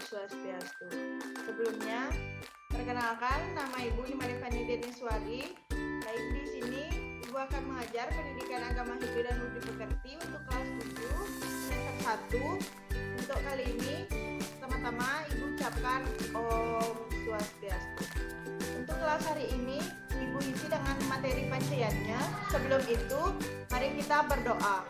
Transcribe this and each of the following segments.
Swastiastu. Sebelumnya, perkenalkan nama Ibu Himarifani Deniswari. Baik, di sini Ibu akan mengajar pendidikan agama Hindu dan Budi Pekerti untuk kelas 7 semester 1. Untuk kali ini, pertama-tama Ibu ucapkan Om Swastiastu. Untuk kelas hari ini, Ibu isi dengan materi panciannya. Sebelum itu, mari kita berdoa.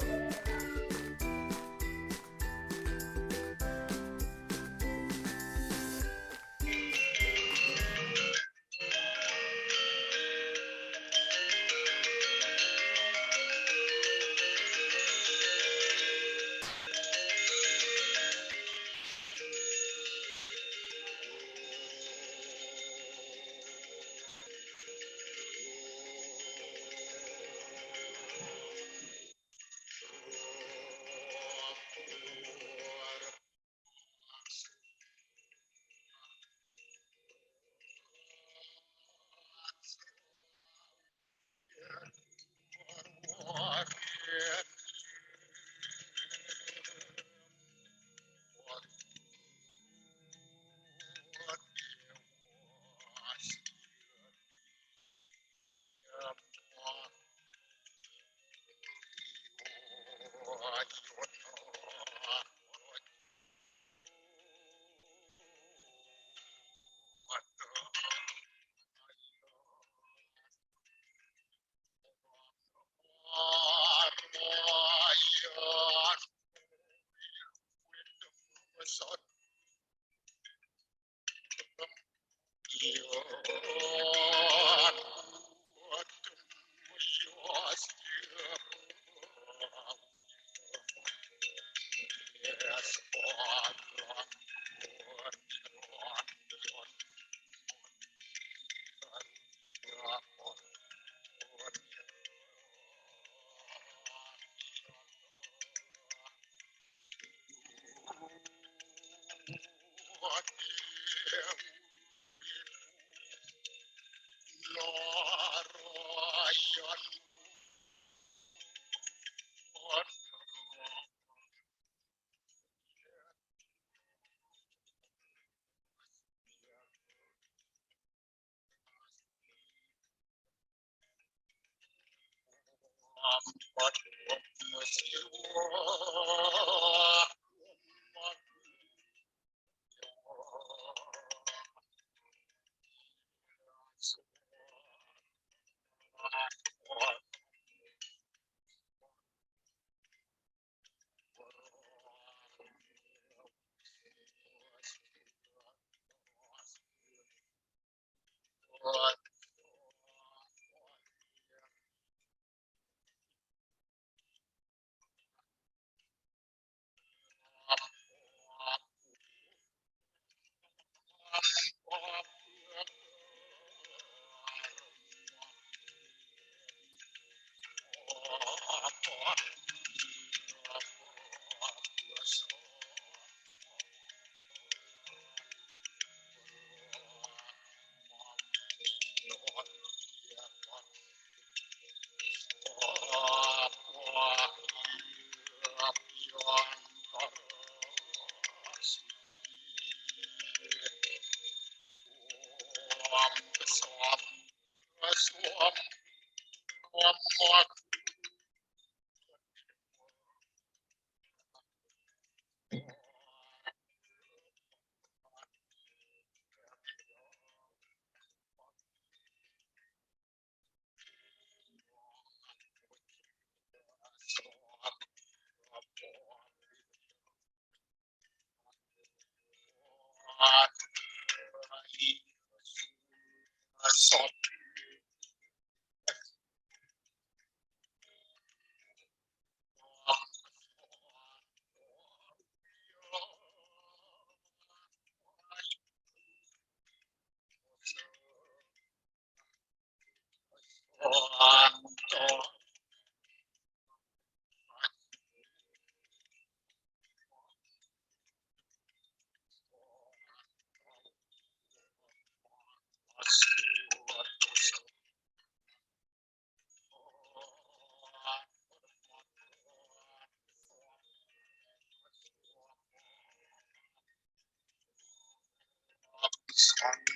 Baik,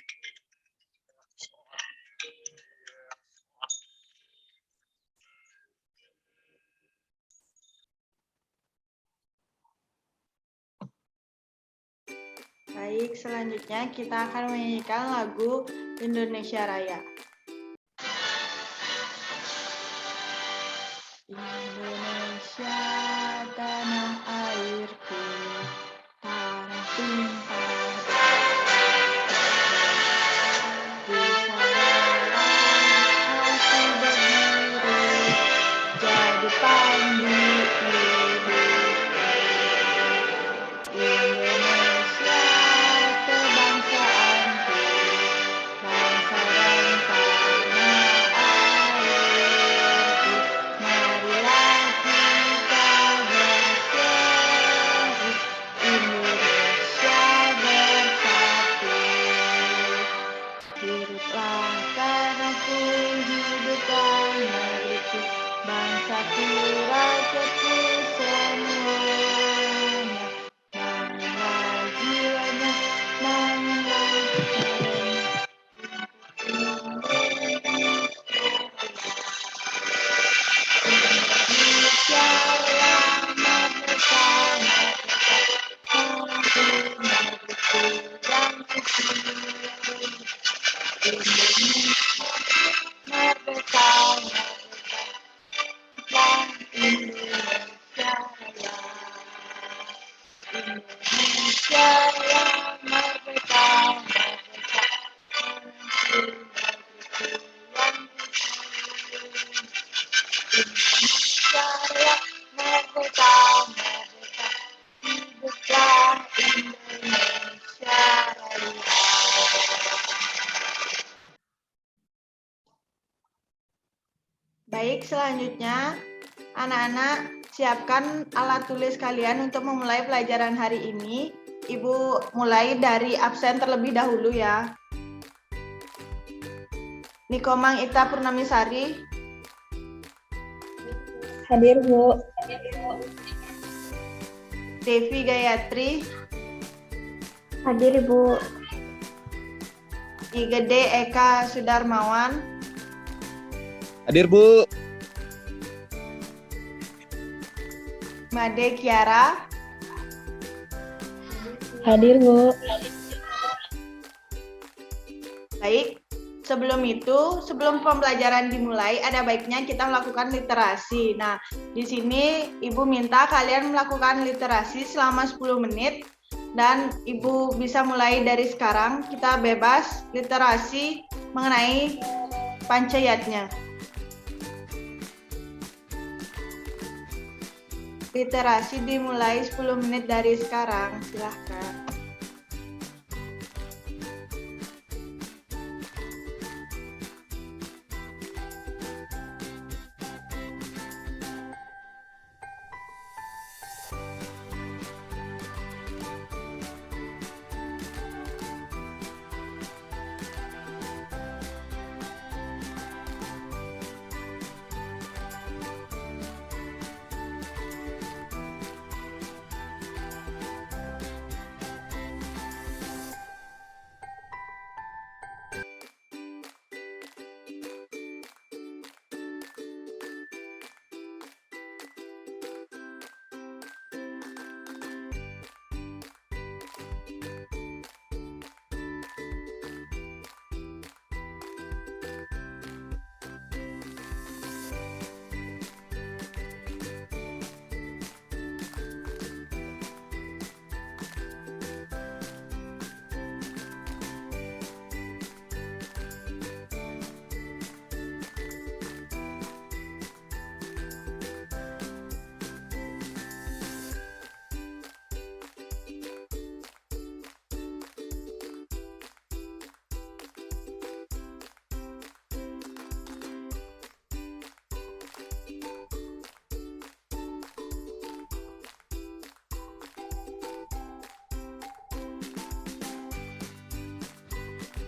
selanjutnya kita akan menyanyikan lagu Indonesia Raya. Indonesia tanah airku, tanah tumpah di sana aku berdiri jadi pandu hidup. Indonesia kebangsaanku, bangsa dan tanah airku, marilah kita bersatu, Indonesia bersatu. Hiduplah tanahku, hiduplah negeriku, bangsaku, rakyatku semuanya. Bangunlah jiwanya, bangunlah jiwanya. Indonesia Raya merdeka, merdeka, tanahku, negeriku yang suci. Indonesia merdeka, merdeka, dan Indonesia Raya. Indonesia Raya merdeka, merdeka, tanahku, negeriku yang suci. Indonesia Raya merdeka, merdeka, hiduplah Indonesia Raya. Baik, selanjutnya anak-anak siapkan alat tulis kalian untuk memulai pelajaran hari ini. Ibu mulai dari absen terlebih dahulu ya. Nikomang Ita Purnamisari. Hadir, Bu. Devi Gayatri. Hadir, Bu. Igede Eka Sudarmawan. Hadir, Bu. Made Kiara. Hadir, Bu. Baik, sebelum pembelajaran dimulai, ada baiknya kita melakukan literasi. Nah, di sini Ibu minta kalian melakukan literasi selama 10 menit, dan Ibu bisa mulai dari sekarang. Kita bebas literasi mengenai pancayatnya. Literasi dimulai 10 menit dari sekarang, silahkan.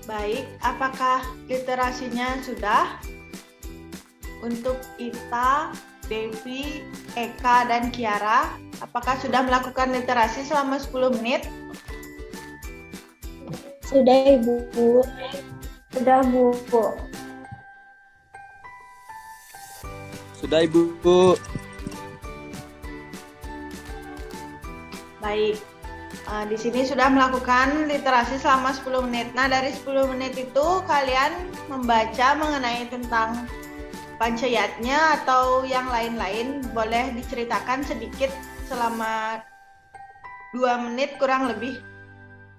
Baik, apakah literasinya sudah? Untuk Ita, Devi, Eka, dan Kiara, apakah sudah melakukan literasi selama 10 menit? Sudah Ibu. Sudah Bu. Sudah Ibu. Baik. Di sini sudah melakukan literasi selama 10 menit. Nah, dari 10 menit itu kalian membaca mengenai tentang pancayatnya atau yang lain-lain. Boleh diceritakan sedikit selama 2 menit kurang lebih.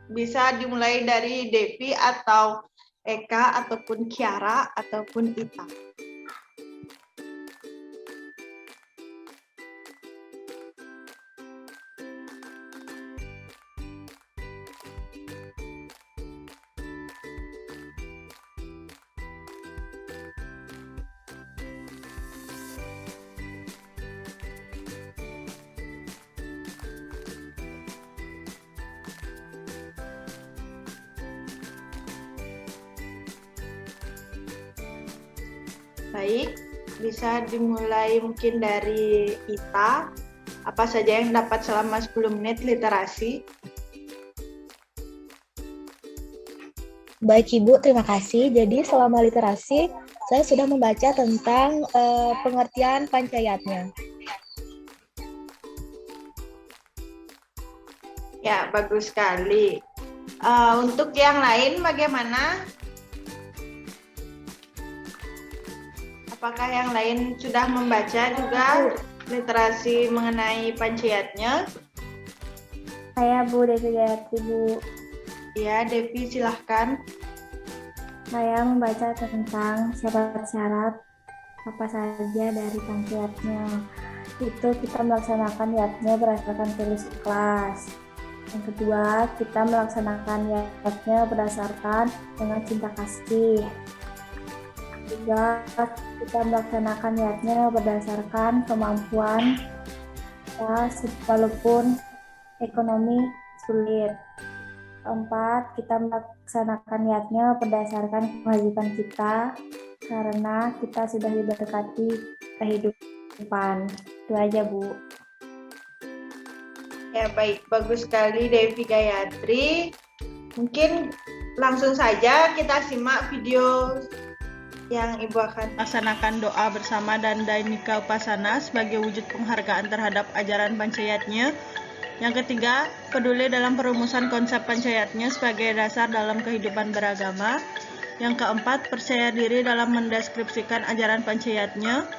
Bisa dimulai dari Devi atau Eka ataupun Kiara ataupun Ita. Baik, bisa dimulai mungkin dari Ita. Apa saja yang dapat selama 10 menit literasi? Baik Ibu, terima kasih. Jadi selama literasi, saya sudah membaca tentang pengertian pancayatnya. Ya, bagus sekali. Untuk yang lain bagaimana? Apakah yang lain sudah membaca juga literasi mengenai pancayatnya? Saya Bu Devi Gayatri Bu. Ya, Devi silahkan. Saya membaca tentang syarat-syarat apa saja dari pancayatnya. Itu kita melaksanakan niatnya berdasarkan tulus ikhlas. Yang kedua, kita melaksanakan niatnya berdasarkan dengan cinta kasih. Ketiga, kita melaksanakan niatnya berdasarkan kemampuan kita walaupun ekonomi sulit. Keempat, kita melaksanakan niatnya berdasarkan kewajiban kita karena kita sudah diberkati kehidupan. Itu aja Bu. Ya, baik, bagus sekali Devi Gayatri. Mungkin langsung saja kita simak video yang Ibu akan laksanakan doa bersama dan Dainika Upasana sebagai wujud penghargaan terhadap ajaran pancayatnya. Yang ketiga, peduli dalam perumusan konsep pancayatnya sebagai dasar dalam kehidupan beragama. Yang keempat, percaya diri dalam mendeskripsikan ajaran pancayatnya.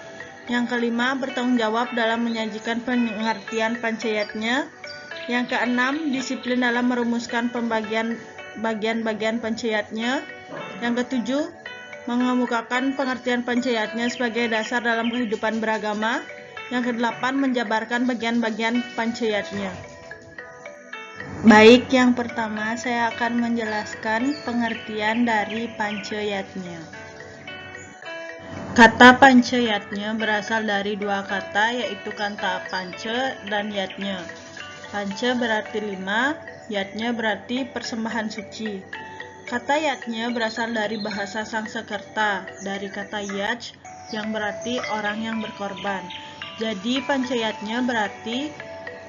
Yang kelima, bertanggung jawab dalam menyajikan pengertian pancayatnya. Yang keenam, disiplin dalam merumuskan pembagian bagian-bagian pancayatnya. Yang ketujuh, mengemukakan pengertian pancayatnya sebagai dasar dalam kehidupan beragama. Yang kedelapan, menjabarkan bagian-bagian pancayatnya. Baik, yang pertama saya akan menjelaskan pengertian dari pancayatnya. Kata pancayatnya berasal dari dua kata, yaitu kata panca dan yatnya. Panca berarti 5, yatnya berarti persembahan suci. Kata yatnya berasal dari bahasa Sangsekerta, dari kata yaj yang berarti orang yang berkorban. Jadi pancayatnya berarti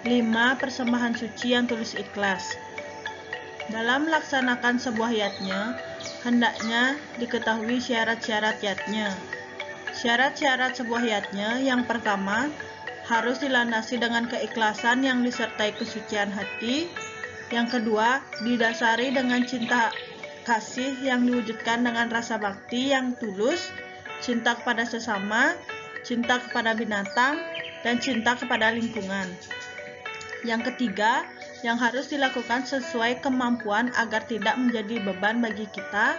5 persembahan suci yang tulus ikhlas. Dalam melaksanakan sebuah yatnya, hendaknya diketahui syarat-syarat yatnya. Syarat-syarat sebuah yatnya yang pertama, harus dilandasi dengan keikhlasan yang disertai kesucian hati. Yang kedua, didasari dengan cinta kasih yang diwujudkan dengan rasa bakti yang tulus, cinta kepada sesama, cinta kepada binatang, dan cinta kepada lingkungan. Yang ketiga, yang harus dilakukan sesuai kemampuan agar tidak menjadi beban bagi kita.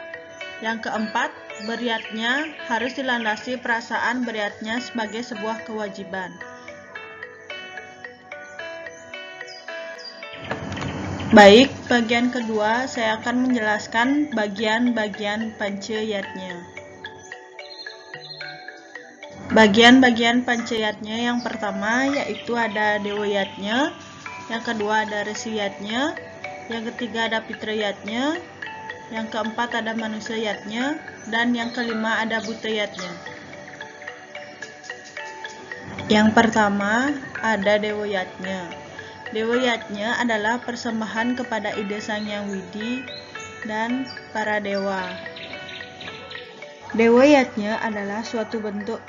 Yang keempat, beriatnya harus dilandasi perasaan beriatnya sebagai sebuah kewajiban. Baik, bagian kedua saya akan menjelaskan bagian-bagian pancayatnya. Bagian-bagian pancayatnya yang pertama yaitu ada dewayatnya, yang kedua ada resiyatnya, yang ketiga ada pitrayatnya, yang keempat ada manusayatnya, dan yang kelima ada butayatnya. Yang pertama ada dewayatnya. Dewayatnya adalah persembahan kepada ide Sang Yang Widi dan para dewa. Dewa yatnya adalah suatu bentuk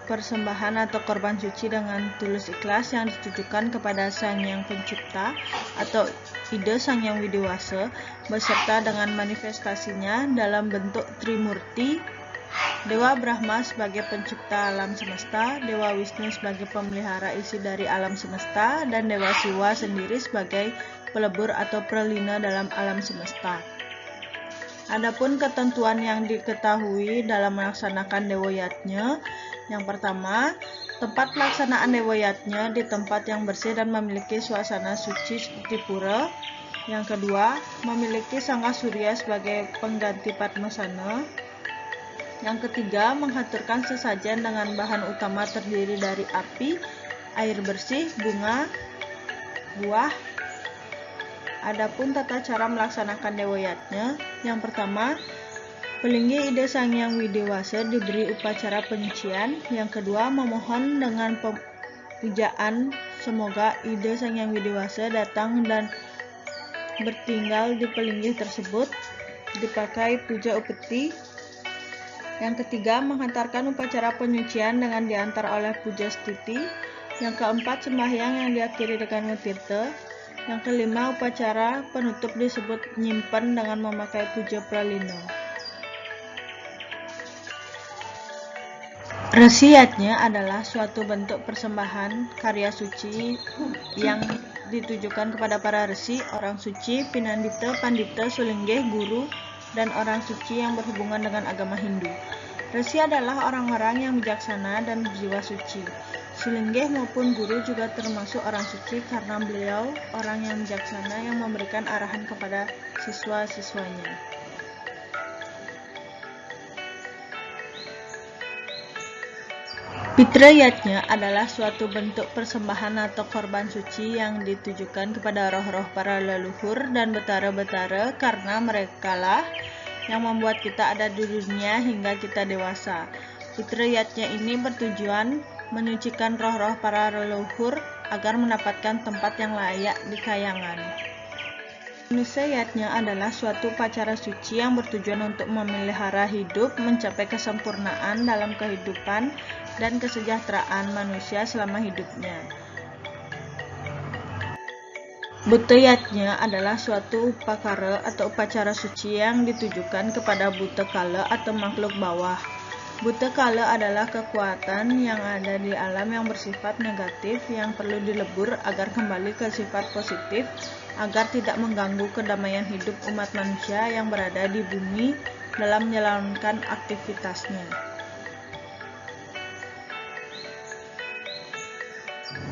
persembahan atau korban suci dengan tulus ikhlas yang ditujukan kepada Sang Yang Pencipta atau ide Sang Yang Widiwasa beserta dengan manifestasinya dalam bentuk Trimurti, Dewa Brahma sebagai pencipta alam semesta, Dewa Wisnu sebagai pemelihara isi dari alam semesta, dan Dewa Siwa sendiri sebagai pelebur atau pralina dalam alam semesta. Adapun ketentuan yang diketahui dalam melaksanakan Dewa Yatnya, yang pertama, tempat pelaksanaan Dewa Yatnya di tempat yang bersih dan memiliki suasana suci seperti pura. Yang kedua, memiliki Sangga Surya sebagai pengganti Padmasana. Yang ketiga, menghaturkan sesajen dengan bahan utama terdiri dari api, air bersih, bunga, buah. Adapun tata cara melaksanakan Dewa Yatnya, yang pertama, pelinggi ide Sang Yang Widiwasa diberi upacara penyucian. Yang kedua, memohon dengan pujaan semoga ide Sang Yang Widiwasa datang dan bertinggal di pelinggi tersebut, dipakai puja upeti. Yang ketiga, menghantarkan upacara penyucian dengan diantar oleh puja stiti. Yang keempat, sembahyang yang diakhiri dengan ngetirta. Yang kelima, upacara penutup disebut nyimpen dengan memakai puja pralina. Resi Yatnya adalah suatu bentuk persembahan karya suci yang ditujukan kepada para resi, orang suci, pinandita, pandita, sulinggih, guru, dan orang suci yang berhubungan dengan agama Hindu. Resi adalah orang-orang yang bijaksana dan berjiwa suci. Sulinggih maupun guru juga termasuk orang suci karena beliau orang yang bijaksana yang memberikan arahan kepada siswa-siswanya. Pitra Yatnya adalah suatu bentuk persembahan atau korban suci yang ditujukan kepada roh-roh para leluhur dan betara-betara karena merekalah yang membuat kita ada di dunia hingga kita dewasa. Pitra Yatnya ini bertujuan menyucikan roh-roh para leluhur agar mendapatkan tempat yang layak di kayangan. Manusia Yatnya adalah suatu upacara suci yang bertujuan untuk memelihara hidup, mencapai kesempurnaan dalam kehidupan dan kesejahteraan manusia selama hidupnya. Buta Yatnya adalah suatu upakara atau upacara suci yang ditujukan kepada buta kala atau makhluk bawah. Buta kala adalah kekuatan yang ada di alam yang bersifat negatif yang perlu dilebur agar kembali ke sifat positif agar tidak mengganggu kedamaian hidup umat manusia yang berada di bumi dalam menjalankan aktivitasnya.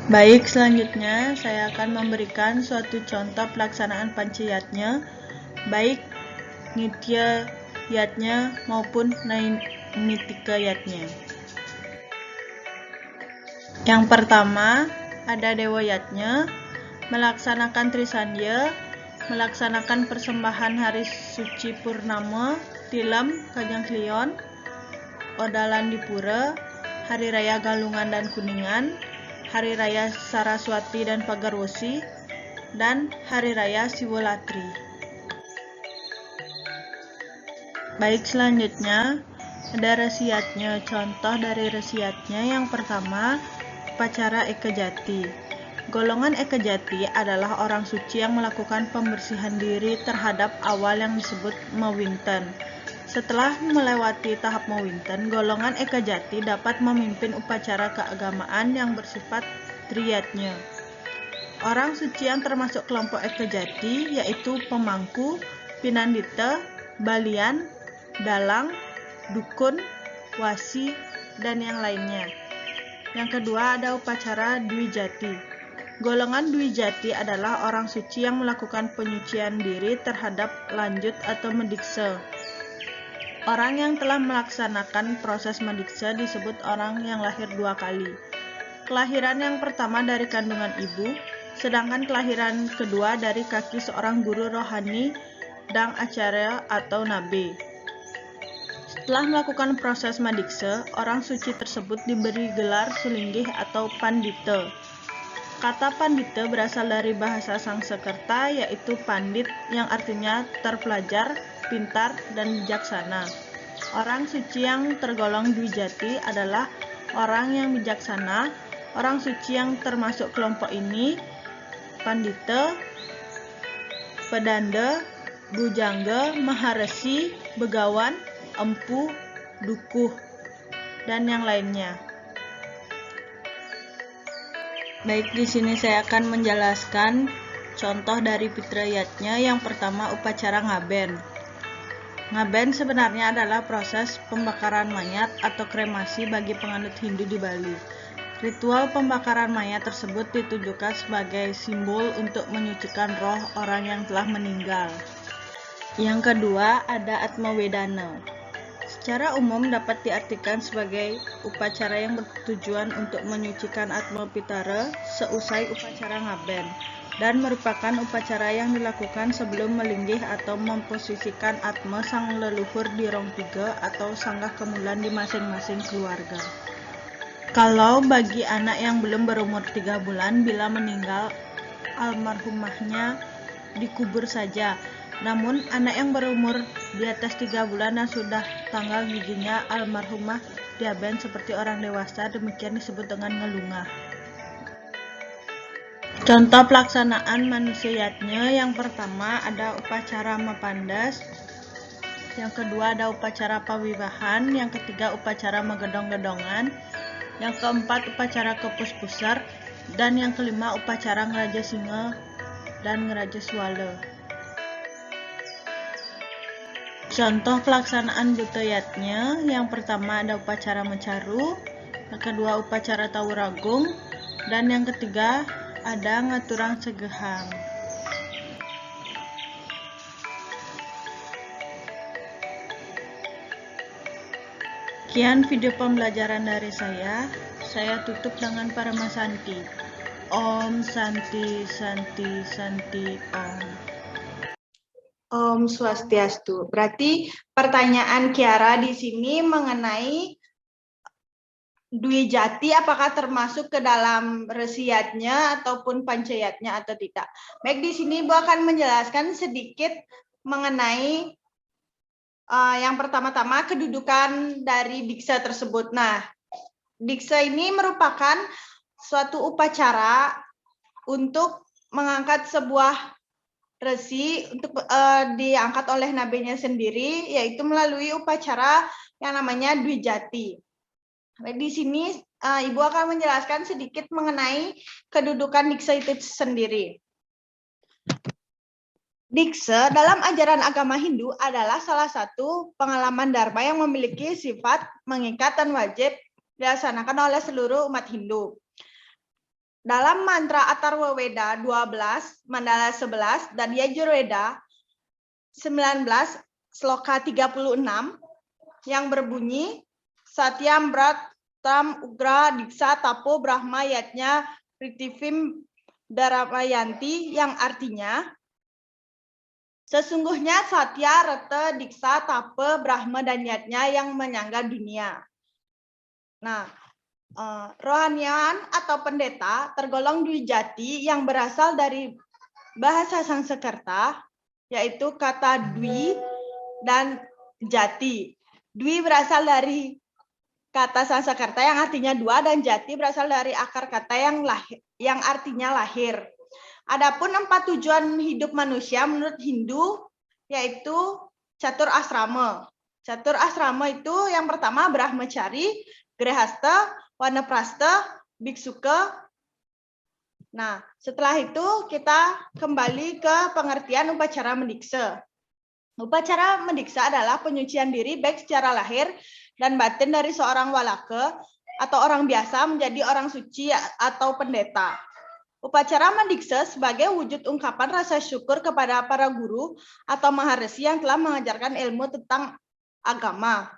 Baik, selanjutnya saya akan memberikan suatu contoh pelaksanaan Pancayatnya, baik Nitya Yatnya maupun Naimitika Yatnya. Yang pertama, ada Dewa Yatnya, melaksanakan Trisandya, melaksanakan persembahan hari suci Purnama, Tilam, Kajang Klion, Odalan di Pura, Hari Raya Galungan dan Kuningan, Hari Raya Saraswati dan Pagarwesi, dan Hari Raya Siwolatri. Baik, selanjutnya ada Resi Yatnya. Contoh dari Resi Yatnya yang pertama, upacara Eka Jati. Golongan Eka Jati adalah orang suci yang melakukan pembersihan diri terhadap awal yang disebut Mawinten. Setelah melewati tahap Mawinten, golongan Eka Jati dapat memimpin upacara keagamaan yang bersifat Triyatnya. Orang suci yang termasuk kelompok Eka Jati yaitu pemangku, pinandita, balian, dalang, dukun, wasi, dan yang lainnya. Yang kedua ada upacara Dwi Jati. Golongan Dwi Jati adalah orang suci yang melakukan penyucian diri terhadap lanjut atau mediksa. Orang yang telah melaksanakan proses mediksa disebut orang yang lahir dua kali. Kelahiran yang pertama dari kandungan ibu, sedangkan kelahiran kedua dari kaki seorang guru rohani dan acarya atau nabi. Setelah melakukan proses mediksa, orang suci tersebut diberi gelar sulinggih atau pandita. Kata pandita berasal dari bahasa Sanskerta yaitu pandit yang artinya terpelajar, pintar, dan bijaksana. Orang suci yang tergolong Dwijati adalah orang yang bijaksana. Orang suci yang termasuk kelompok ini pandita, pedanda, bujangga, maharesi, begawan, empu, dukuh, dan yang lainnya. Baik, di sini saya akan menjelaskan contoh dari fitriyatnya. Yang pertama, upacara ngaben. Ngaben sebenarnya adalah proses pembakaran mayat atau kremasi bagi penganut Hindu di Bali. Ritual pembakaran mayat tersebut ditujukan sebagai simbol untuk menyucikan roh orang yang telah meninggal. Yang kedua, ada Atmawedana. Secara umum dapat diartikan sebagai upacara yang bertujuan untuk menyucikan Atma Pitara seusai upacara ngaben, dan merupakan upacara yang dilakukan sebelum melinggih atau memposisikan Atma sang leluhur di rong tiga atau sanggah kemulan di masing-masing keluarga. Kalau bagi anak yang belum berumur 3 bulan, bila meninggal, almarhumahnya dikubur saja. Namun, anak yang berumur di atas 3 bulan dan sudah tanggal giginya, almarhumah diaben seperti orang dewasa, demikian disebut dengan ngelungah. Contoh pelaksanaan manusiatnya, yang pertama ada upacara mapandas, yang kedua ada upacara pawiwahan, yang ketiga upacara megedong-gedongan, yang keempat upacara kepus-pusar, dan yang kelima upacara ngeraja singa dan ngeraja swala. Contoh pelaksanaan butayatnya, yang pertama ada upacara mencaru, yang kedua upacara tawuragung, dan yang ketiga ada ngaturang segehang. Sekian video pembelajaran dari saya tutup dengan Paramasanti. Om Santi Santi Santi Om. Om Swastiastu. Berarti pertanyaan Kiara di sini mengenai Dwijati apakah termasuk ke dalam resiatnya ataupun pancayatnya atau tidak. Baik, di sini Ibu akan menjelaskan sedikit mengenai yang pertama-tama kedudukan dari diksa tersebut. Nah, diksa ini merupakan suatu upacara untuk mengangkat sebuah resi untuk diangkat oleh nabinya sendiri, yaitu melalui upacara yang namanya Dwijati. Di sini Ibu akan menjelaskan sedikit mengenai kedudukan diksa itu sendiri. Diksa dalam ajaran agama Hindu adalah salah satu pengalaman dharma yang memiliki sifat mengikat dan wajib dilaksanakan oleh seluruh umat Hindu. Dalam mantra Atharva Veda 12, Mandala 11, dan Yajurveda 19, Sloka 36, yang berbunyi, Satyam Bratam Ugra Diksa Tapo Brahma Yatnya Ritivim Daramayanti, yang artinya, sesungguhnya Satya, Rata, Diksa, Tapa, Brahma, dan Yatnya yang menyangga dunia. Nah, rohanian atau pendeta tergolong Dwijati yang berasal dari bahasa Sanskerta, yaitu kata Dwi dan Jati. Dwi berasal dari kata Sanskerta yang artinya dua, dan Jati berasal dari akar kata yang artinya lahir. Adapun 4 tujuan hidup manusia menurut Hindu yaitu catur asrama. Catur asrama itu yang pertama Brahmacari, Grihasta, Wanaprasta, Biksuka. Nah, setelah itu kita kembali ke pengertian upacara mendiksa. Upacara mendiksa adalah penyucian diri baik secara lahir dan batin dari seorang walaka atau orang biasa menjadi orang suci atau pendeta. Upacara mendiksa sebagai wujud ungkapan rasa syukur kepada para guru atau maharesi yang telah mengajarkan ilmu tentang agama,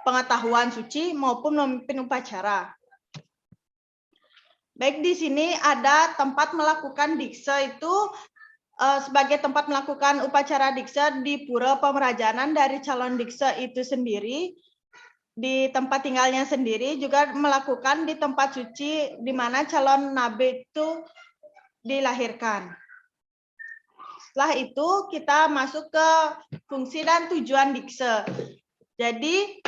pengetahuan suci maupun memimpin upacara. Baik, di sini ada tempat melakukan diksa itu sebagai tempat melakukan upacara diksa di pura pemerajanan dari calon diksa itu sendiri. di tempat tinggalnya sendiri, juga melakukan di tempat suci di mana calon nabi itu dilahirkan. Setelah itu kita masuk ke fungsi dan tujuan dikse. Jadi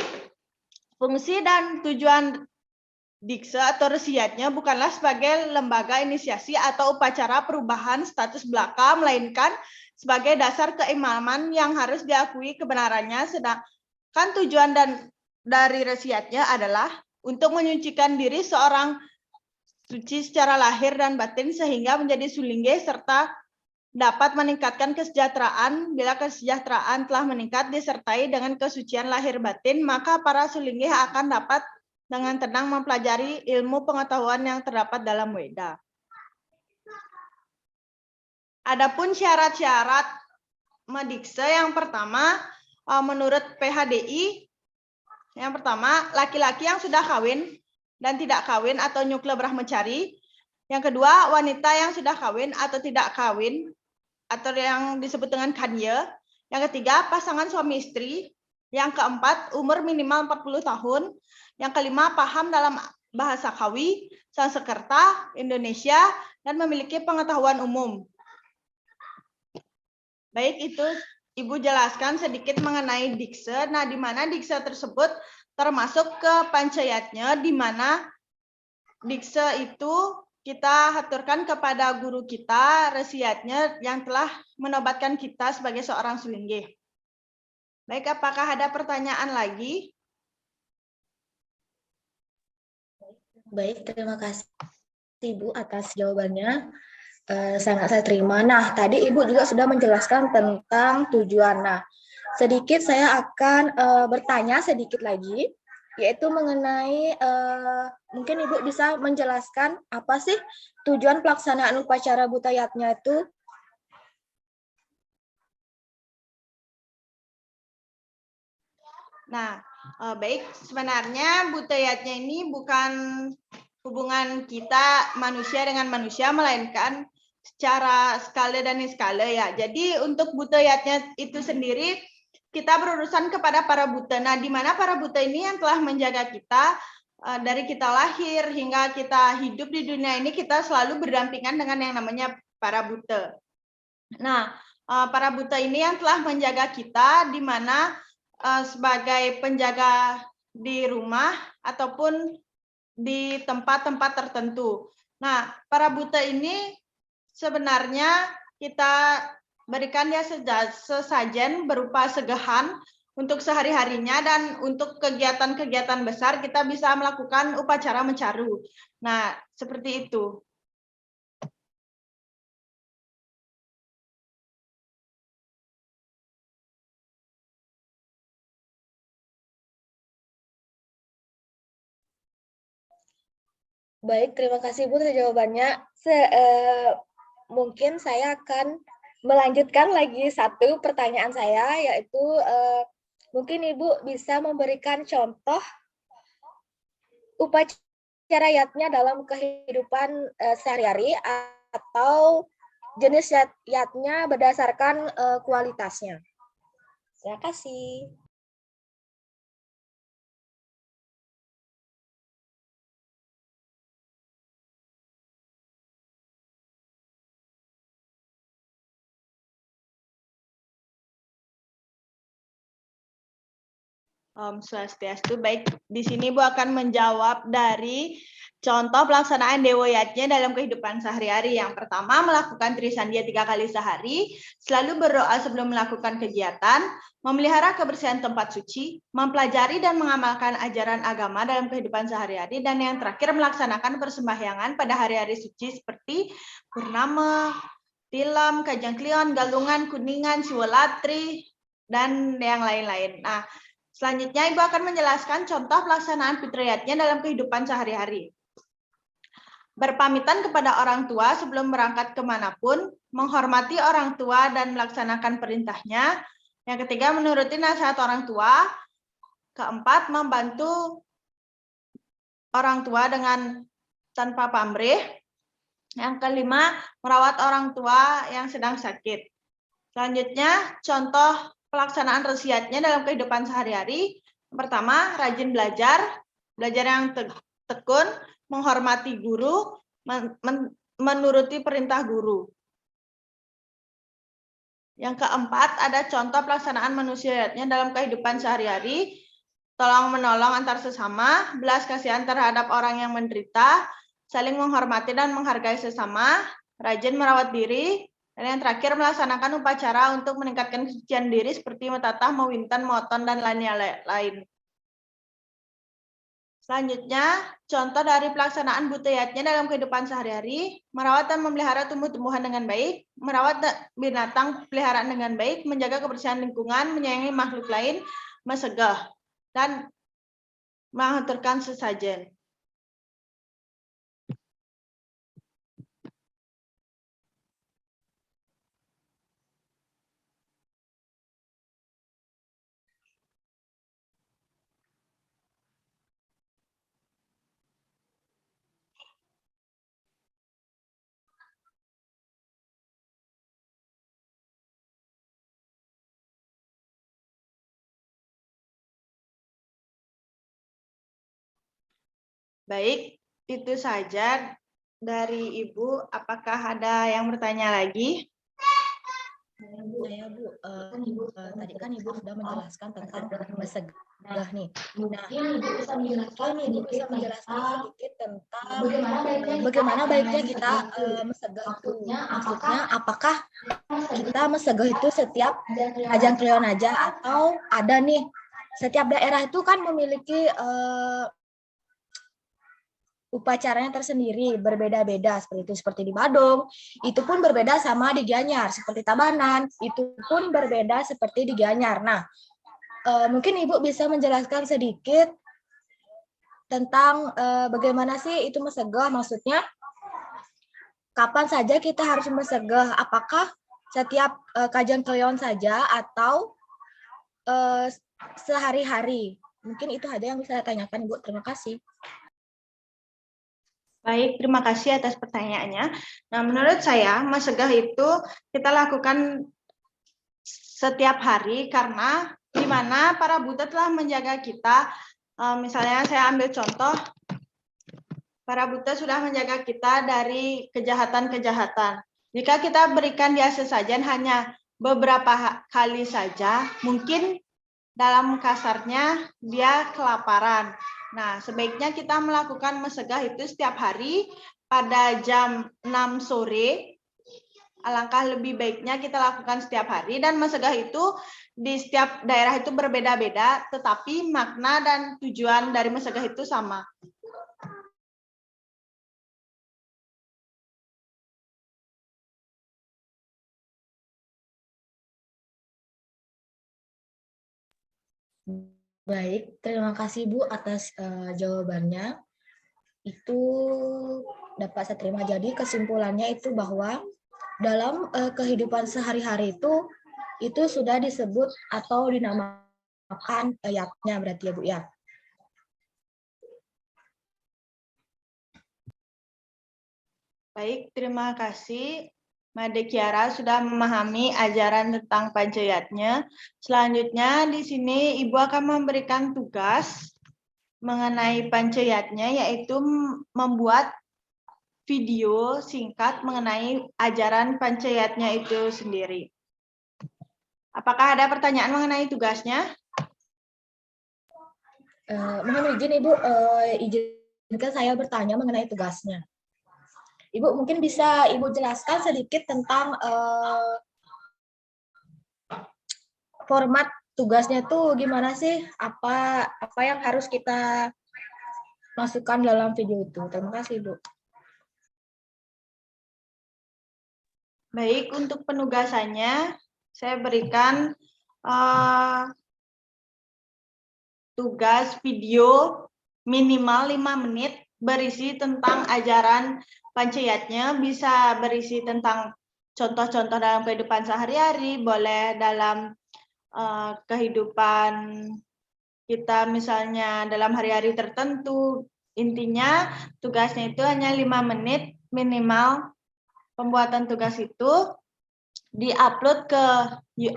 fungsi dan tujuan dikse atau resiatnya bukanlah sebagai lembaga inisiasi atau upacara perubahan status belaka, melainkan sebagai dasar keimaman yang harus diakui kebenarannya. Sedangkan tujuan dari resiatnya adalah untuk menyucikan diri seorang suci secara lahir dan batin sehingga menjadi sulingge serta dapat meningkatkan kesejahteraan. Bila kesejahteraan telah meningkat disertai dengan kesucian lahir batin, maka para sulingge akan dapat dengan tenang mempelajari ilmu pengetahuan yang terdapat dalam Weda. Adapun syarat-syarat medikse yang pertama, menurut PHDI, yang pertama, laki-laki yang sudah kawin dan tidak kawin atau nyukle brahmacari. Yang kedua, wanita yang sudah kawin atau tidak kawin atau yang disebut dengan kanya. Yang ketiga, pasangan suami istri. Yang keempat, umur minimal 40 tahun. Yang kelima, paham dalam bahasa Kawi, Sanskerta, Indonesia, dan memiliki pengetahuan umum. Baik, itu Ibu jelaskan sedikit mengenai dikse. Nah, di mana dikse tersebut termasuk ke pancayatnya, di mana dikse itu kita haturkan kepada guru kita, resiatnya yang telah menobatkan kita sebagai seorang sulingge. Baik, apakah ada pertanyaan lagi? Baik, terima kasih Ibu atas jawabannya. Sangat saya terima. Nah, tadi Ibu juga sudah menjelaskan tentang tujuan. Nah, sedikit saya akan bertanya sedikit lagi, yaitu mengenai mungkin Ibu bisa menjelaskan apa sih tujuan pelaksanaan upacara butayatnya itu? Nah, baik, sebenarnya butayatnya ini bukan hubungan kita manusia dengan manusia, melainkan secara skala dan niskala ya. Jadi untuk butayatnya itu sendiri, kita berurusan kepada para buta. Nah, di mana para buta ini yang telah menjaga kita dari kita lahir hingga kita hidup di dunia ini, kita selalu berdampingan dengan yang namanya para buta. Nah, para buta ini yang telah menjaga kita, di mana sebagai penjaga di rumah ataupun di tempat-tempat tertentu. Nah, para buta ini sebenarnya kita berikan dia sesajen berupa segahan untuk sehari-harinya, dan untuk kegiatan-kegiatan besar kita bisa melakukan upacara mencaru. Nah, seperti itu. Baik, terima kasih Bu atas jawabannya. Mungkin saya akan melanjutkan lagi satu pertanyaan saya, yaitu mungkin Ibu bisa memberikan contoh upacara yatnya dalam kehidupan sehari-hari atau jenis yatnya berdasarkan kualitasnya. Terima kasih. Om Swastiastu. Baik, di sini Bu akan menjawab dari contoh pelaksanaan dewoyatnya dalam kehidupan sehari-hari. Yang pertama, melakukan trisandia 3 kali sehari, selalu berdoa sebelum melakukan kegiatan, memelihara kebersihan tempat suci, mempelajari dan mengamalkan ajaran agama dalam kehidupan sehari-hari, dan yang terakhir melaksanakan persembahyangan pada hari-hari suci seperti Purnama, Tilam, Kajang Klion, Galungan, Kuningan, Siwalatri, dan yang lain-lain. Nah, selanjutnya Ibu akan menjelaskan contoh pelaksanaan fitriyatnya dalam kehidupan sehari-hari. Berpamitan kepada orang tua sebelum berangkat kemanapun, menghormati orang tua dan melaksanakan perintahnya. Yang ketiga, menuruti nasihat orang tua. Keempat, membantu orang tua dengan tanpa pamrih. Yang kelima, merawat orang tua yang sedang sakit. Selanjutnya, contoh pelaksanaan resiatnya dalam kehidupan sehari-hari, Pertama, rajin belajar, belajar yang tekun, menghormati guru, menuruti perintah guru. Yang keempat, ada contoh pelaksanaan manusianya dalam kehidupan sehari-hari, tolong menolong antar sesama, belas kasihan terhadap orang yang menderita, saling menghormati dan menghargai sesama, rajin merawat diri, dan yang terakhir melaksanakan upacara untuk meningkatkan kesucian diri seperti metatah, mewinten, moton, dan lain-lain. Selanjutnya, contoh dari pelaksanaan buteyatnya dalam kehidupan sehari-hari, merawat dan memelihara tumbuh-tumbuhan dengan baik, merawat binatang peliharaan dengan baik, menjaga kebersihan lingkungan, menyayangi makhluk lain, mesegah, dan mengaturkan sesajen. Baik, itu saja dari Ibu. Apakah ada yang bertanya lagi? Saya Bu, tadi kan Ibu sudah menjelaskan tentang mesegah nih. Nah, mungkin Ibu bisa menjelaskan sedikit tentang bagaimana baiknya kita mesegah itu. Maksudnya, apakah kita mesegah itu setiap ajang kleon aja atau ada nih setiap daerah itu kan memiliki upacaranya tersendiri, berbeda-beda seperti di Badung, itu pun berbeda sama di Gianyar, seperti Tabanan, itu pun berbeda seperti di Gianyar. Nah, mungkin Ibu bisa menjelaskan sedikit tentang bagaimana sih itu mesegah, maksudnya kapan saja kita harus mesegah, apakah setiap kajian kleon saja atau sehari-hari? Mungkin itu aja yang bisa saya tanyakan, Ibu. Terima kasih. Baik, terima kasih atas pertanyaannya. Nah, menurut saya, mesegah itu kita lakukan setiap hari karena di mana para Buddha telah menjaga kita. Misalnya saya ambil contoh, para Buddha sudah menjaga kita dari kejahatan-kejahatan. Jika kita berikan dia sesajen hanya beberapa kali saja, mungkin dalam kasarnya dia kelaparan. Nah, sebaiknya kita melakukan mesegah itu setiap hari pada jam 6 sore. Alangkah lebih baiknya kita lakukan setiap hari, dan mesegah itu di setiap daerah itu berbeda-beda, tetapi makna dan tujuan dari mesegah itu sama. Baik, terima kasih Bu atas jawabannya. Itu dapat saya terima. Jadi kesimpulannya itu bahwa dalam kehidupan sehari-hari itu sudah disebut atau dinamakan yatnya berarti ya Bu ya. Baik, terima kasih. Made Kiara sudah memahami ajaran tentang Panchayatnya. Selanjutnya di sini Ibu akan memberikan tugas mengenai Panchayatnya, yaitu membuat video singkat mengenai ajaran Panchayatnya itu sendiri. Apakah ada pertanyaan mengenai tugasnya? Mohon izin Ibu, izinkan saya bertanya mengenai tugasnya. Ibu mungkin bisa Ibu jelaskan sedikit tentang format tugasnya tuh gimana sih? Apa yang harus kita masukkan dalam video itu? Terima kasih, Bu. Baik, untuk penugasannya saya berikan tugas video minimal 5 menit berisi tentang ajaran Panchayatnya, bisa berisi tentang contoh-contoh dalam kehidupan sehari-hari, boleh dalam kehidupan kita misalnya dalam hari-hari tertentu. Intinya tugasnya itu hanya 5 menit minimal. Pembuatan tugas itu diupload ke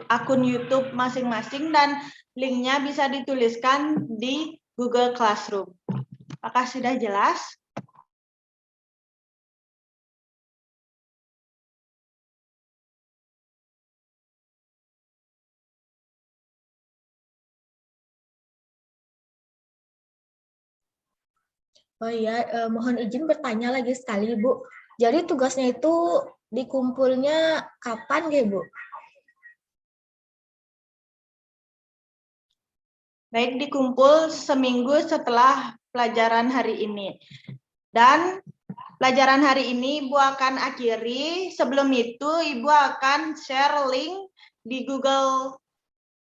akun YouTube masing-masing dan Linknya bisa dituliskan di Google Classroom. Apakah sudah jelas? Oh iya, mohon izin bertanya lagi sekali, Bu. Jadi tugasnya itu dikumpulnya kapan ya, Bu? Baik, dikumpul seminggu setelah pelajaran hari ini. Dan pelajaran hari ini Ibu akan akhiri. Sebelum itu Ibu akan share link di Google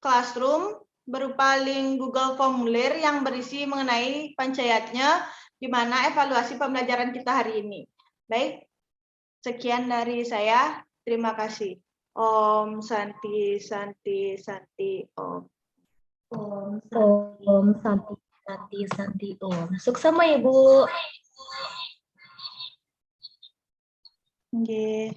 Classroom berupa link Google Formulir yang berisi mengenai pancayatnya di mana evaluasi pembelajaran kita hari ini. Baik, sekian dari saya. Terima kasih. Om Santi Santi Santi Om. Om Santi Om. Sukses sama Ibu. Oke.